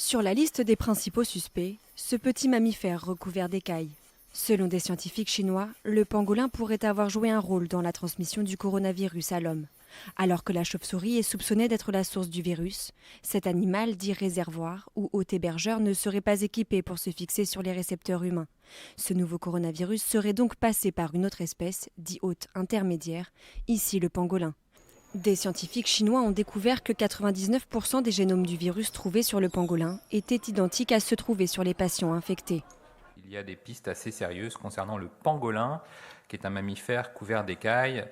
Sur la liste des principaux suspects, ce petit mammifère recouvert d'écailles. Selon des scientifiques chinois, le pangolin pourrait avoir joué un rôle dans la transmission du coronavirus à l'homme. Alors que la chauve-souris est soupçonnée d'être la source du virus, cet animal, dit réservoir ou hôte hébergeur, ne serait pas équipé pour se fixer sur les récepteurs humains. Ce nouveau coronavirus serait donc passé par une autre espèce, dit hôte intermédiaire, ici le pangolin. Des scientifiques chinois ont découvert que 99% des génomes du virus trouvés sur le pangolin étaient identiques à ceux trouvés sur les patients infectés. Il y a des pistes assez sérieuses concernant le pangolin, qui est un mammifère couvert d'écailles,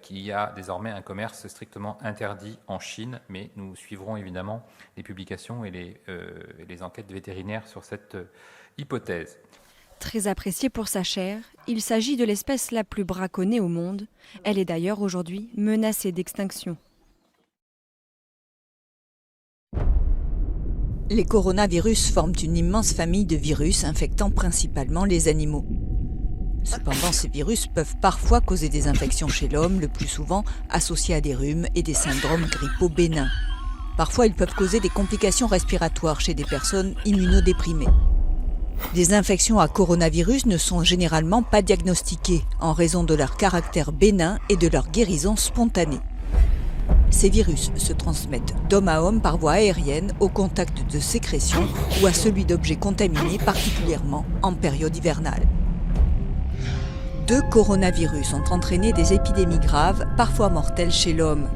qui a désormais un commerce strictement interdit en Chine, mais nous suivrons évidemment les publications et les enquêtes vétérinaires sur cette hypothèse. Très appréciée pour sa chair, il s'agit de l'espèce la plus braconnée au monde. Elle est d'ailleurs aujourd'hui menacée d'extinction. Les coronavirus forment une immense famille de virus infectant principalement les animaux. Cependant, ces virus peuvent parfois causer des infections chez l'homme, le plus souvent associées à des rhumes et des syndromes grippaux bénins. Parfois, ils peuvent causer des complications respiratoires chez des personnes immunodéprimées. Les infections à coronavirus ne sont généralement pas diagnostiquées en raison de leur caractère bénin et de leur guérison spontanée. Ces virus se transmettent d'homme à homme par voie aérienne au contact de sécrétions ou à celui d'objets contaminés, particulièrement en période hivernale. 2 coronavirus ont entraîné des épidémies graves, parfois mortelles chez l'homme.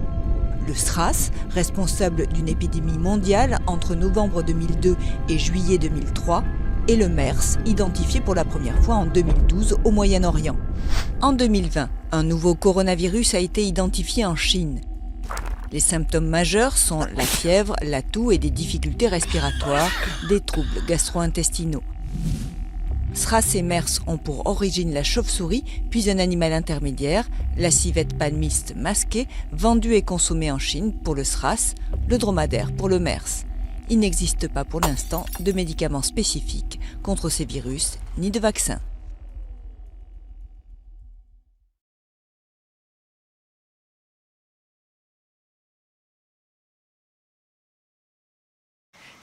Le SRAS, responsable d'une épidémie mondiale entre novembre 2002 et juillet 2003, et le MERS, identifié pour la première fois en 2012 au Moyen-Orient. En 2020, un nouveau coronavirus a été identifié en Chine. Les symptômes majeurs sont la fièvre, la toux et des difficultés respiratoires, des troubles gastro-intestinaux. SRAS et MERS ont pour origine la chauve-souris, puis un animal intermédiaire, la civette palmiste masquée, vendue et consommée en Chine pour le SRAS, le dromadaire pour le MERS. Il n'existe pas pour l'instant de médicaments spécifiques contre ces virus, ni de vaccins.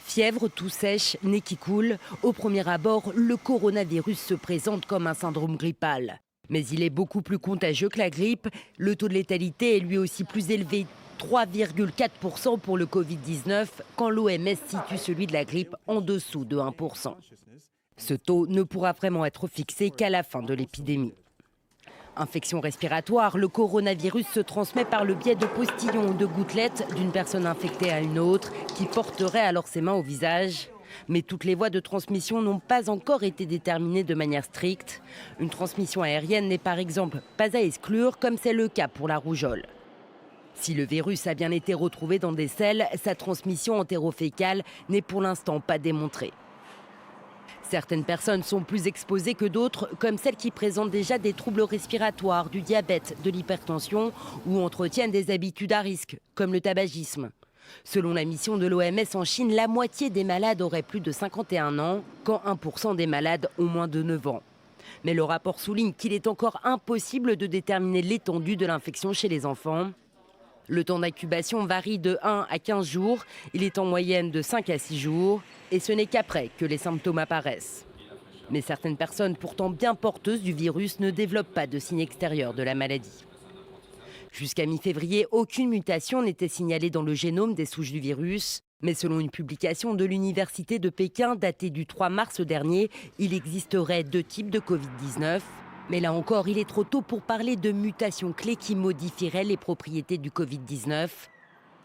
Fièvre, toux sèche, nez qui coule. Au premier abord, le coronavirus se présente comme un syndrome grippal. Mais il est beaucoup plus contagieux que la grippe. Le taux de létalité est lui aussi plus élevé, 3,4% pour le Covid-19, quand l'OMS situe celui de la grippe en dessous de 1%. Ce taux ne pourra vraiment être fixé qu'à la fin de l'épidémie. Infection respiratoire, le coronavirus se transmet par le biais de postillons ou de gouttelettes d'une personne infectée à une autre qui porterait alors ses mains au visage. Mais toutes les voies de transmission n'ont pas encore été déterminées de manière stricte. Une transmission aérienne n'est par exemple pas à exclure, comme c'est le cas pour la rougeole. Si le virus a bien été retrouvé dans des selles, sa transmission entérofécale n'est pour l'instant pas démontrée. Certaines personnes sont plus exposées que d'autres, comme celles qui présentent déjà des troubles respiratoires, du diabète, de l'hypertension ou entretiennent des habitudes à risque, comme le tabagisme. Selon la mission de l'OMS en Chine, la moitié des malades auraient plus de 51 ans, quand 1% des malades ont moins de 9 ans. Mais le rapport souligne qu'il est encore impossible de déterminer l'étendue de l'infection chez les enfants. Le temps d'incubation varie de 1 à 15 jours, il est en moyenne de 5 à 6 jours, et ce n'est qu'après que les symptômes apparaissent. Mais certaines personnes pourtant bien porteuses du virus ne développent pas de signes extérieurs de la maladie. Jusqu'à mi-février, aucune mutation n'était signalée dans le génome des souches du virus, mais selon une publication de l'Université de Pékin datée du 3 mars dernier, il existerait 2 types de Covid-19. Mais là encore, il est trop tôt pour parler de mutations clés qui modifieraient les propriétés du Covid-19.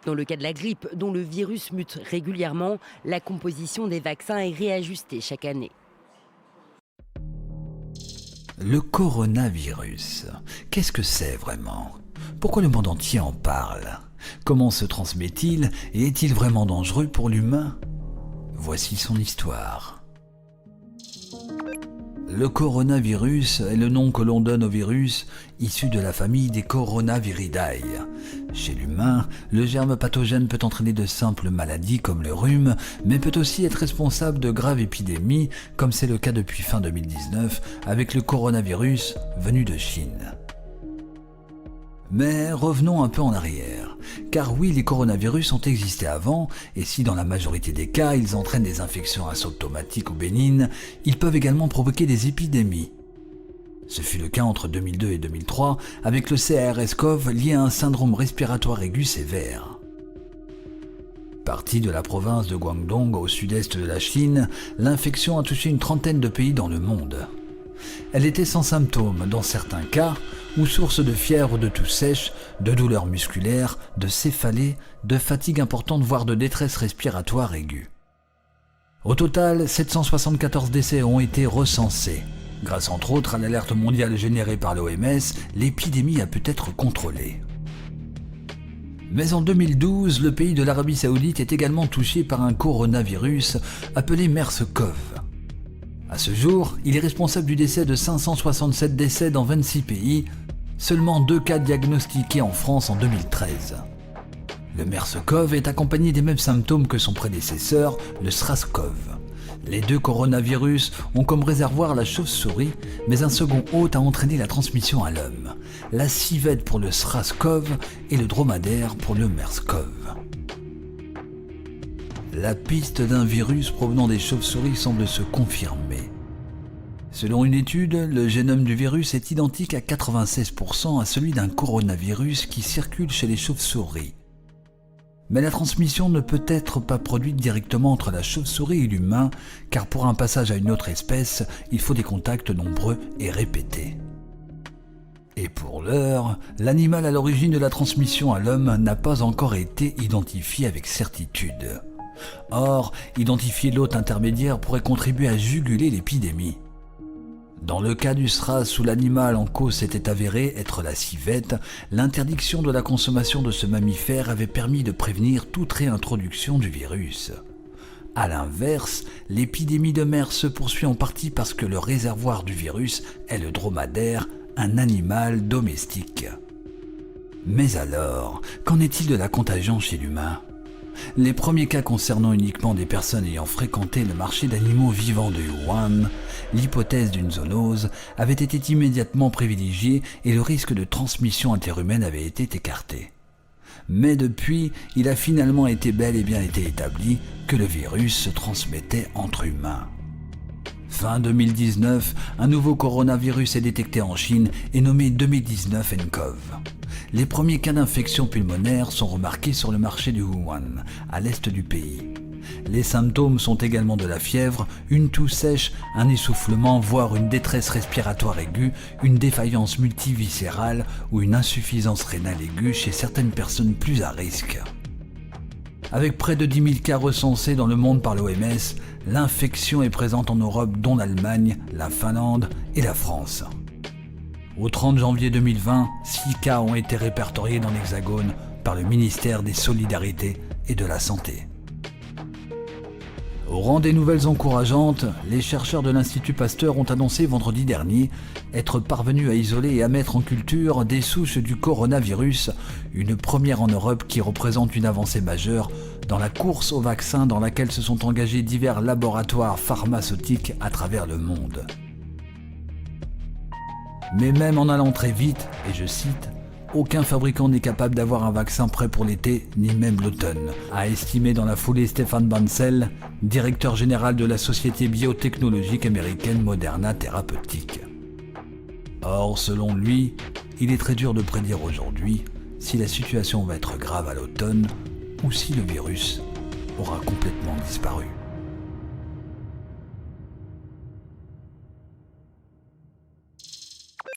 Dans le cas de la grippe, dont le virus mute régulièrement, la composition des vaccins est réajustée chaque année. Le coronavirus, qu'est-ce que c'est vraiment ? Pourquoi le monde entier en parle ? Comment se transmet-il et est-il vraiment dangereux pour l'humain ? Voici son histoire. Le coronavirus est le nom que l'on donne au virus issu de la famille des Coronaviridae. Chez l'humain, le germe pathogène peut entraîner de simples maladies comme le rhume, mais peut aussi être responsable de graves épidémies, comme c'est le cas depuis fin 2019 avec le coronavirus venu de Chine. Mais revenons un peu en arrière, car oui, les coronavirus ont existé avant, et si dans la majorité des cas ils entraînent des infections asymptomatiques ou bénignes, ils peuvent également provoquer des épidémies. Ce fut le cas entre 2002 et 2003 avec le CRS-CoV lié à un syndrome respiratoire aigu sévère. Partie de la province de Guangdong au sud-est de la Chine, l'infection a touché une trentaine de pays dans le monde. Elle était sans symptômes dans certains cas, ou source de fièvre, de toux sèche, de douleurs musculaires, de céphalées, de fatigue importante voire de détresse respiratoire aiguë. Au total, 774 décès ont été recensés. Grâce entre autres à l'alerte mondiale générée par l'OMS, l'épidémie a pu être contrôlée. Mais en 2012, le pays de l'Arabie Saoudite est également touché par un coronavirus appelé MERS-CoV. À ce jour, il est responsable du décès de 567 décès dans 26 pays, seulement 2 cas diagnostiqués en France en 2013. Le MERS-CoV est accompagné des mêmes symptômes que son prédécesseur, le SRAS-CoV. Les deux coronavirus ont comme réservoir la chauve-souris, mais un second hôte a entraîné la transmission à l'homme. La civette pour le SRAS-CoV et le dromadaire pour le MERS-CoV. La piste d'un virus provenant des chauves-souris semble se confirmer. Selon une étude, le génome du virus est identique à 96% à celui d'un coronavirus qui circule chez les chauves-souris. Mais la transmission ne peut être pas produite directement entre la chauve-souris et l'humain, car pour un passage à une autre espèce, il faut des contacts nombreux et répétés. Et pour l'heure, l'animal à l'origine de la transmission à l'homme n'a pas encore été identifié avec certitude. Or, identifier l'hôte intermédiaire pourrait contribuer à juguler l'épidémie. Dans le cas du SRAS où l'animal en cause s'était avéré être la civette, l'interdiction de la consommation de ce mammifère avait permis de prévenir toute réintroduction du virus. A l'inverse, l'épidémie de MERS se poursuit en partie parce que le réservoir du virus est le dromadaire, un animal domestique. Mais alors, qu'en est-il de la contagion chez l'humain ? Les premiers cas concernant uniquement des personnes ayant fréquenté le marché d'animaux vivants de Wuhan, l'hypothèse d'une zoonose avait été immédiatement privilégiée et le risque de transmission interhumaine avait été écarté. Mais depuis, il a finalement été bel et bien été établi que le virus se transmettait entre humains. Fin 2019, un nouveau coronavirus est détecté en Chine et nommé 2019 nCoV. Les premiers cas d'infection pulmonaire sont remarqués sur le marché de Wuhan, à l'est du pays. Les symptômes sont également de la fièvre, une toux sèche, un essoufflement, voire une détresse respiratoire aiguë, une défaillance multiviscérale ou une insuffisance rénale aiguë chez certaines personnes plus à risque. Avec près de 10 000 cas recensés dans le monde par l'OMS, l'infection est présente en Europe dont l'Allemagne, la Finlande et la France. Au 30 janvier 2020, 6 cas ont été répertoriés dans l'Hexagone par le ministère des Solidarités et de la Santé. Au rang des nouvelles encourageantes, les chercheurs de l'Institut Pasteur ont annoncé vendredi dernier être parvenus à isoler et à mettre en culture des souches du coronavirus, une première en Europe qui représente une avancée majeure dans la course au vaccin dans laquelle se sont engagés divers laboratoires pharmaceutiques à travers le monde. Mais même en allant très vite, et je cite, « Aucun fabricant n'est capable d'avoir un vaccin prêt pour l'été, ni même l'automne », a estimé dans la foulée Stéphane Bancel, directeur général de la société biotechnologique américaine Moderna Therapeutics. Or, selon lui, il est très dur de prédire aujourd'hui si la situation va être grave à l'automne ou si le virus aura complètement disparu.